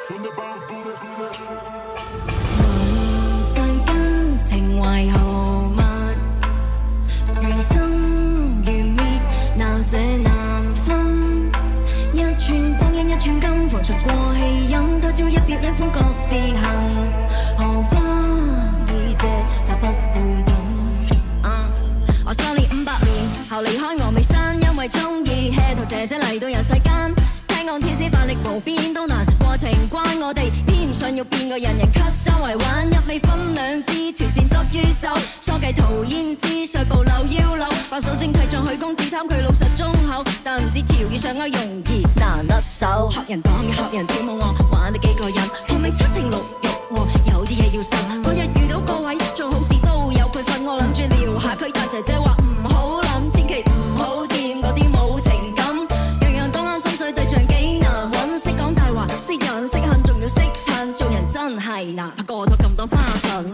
問世間情懷何物？緣生緣滅，難捨難分。一寸光陰一寸金，防除過氣飲。他朝一別兩歡各自行。荷花已謝，他不會等。我修煉500年後離開峨眉山，因為鍾意 hea 圖姐姐嚟到人世間。聽講天師法力無邊都難過情關，我哋偏唔想要變個人人吸收為玩，一味分兩支團線執於手，初計塗胭脂碎步留腰扭，白素正替像許公子貪佢老實忠厚，但唔知條件上勾容易難得手。學人講嘅學人跳舞我玩得幾過癮，係咪七情六欲有啲嘢要神。嗰日遇到個位做好事都有佢份，我諗住撩下佢，但姐姐話唔好諗，千祈唔好掂嗰啲冇情感，樣樣都啱心水對象幾難揾，識講大話識人識恨仲要識嘆，做人真係難，怕過到咁多花神。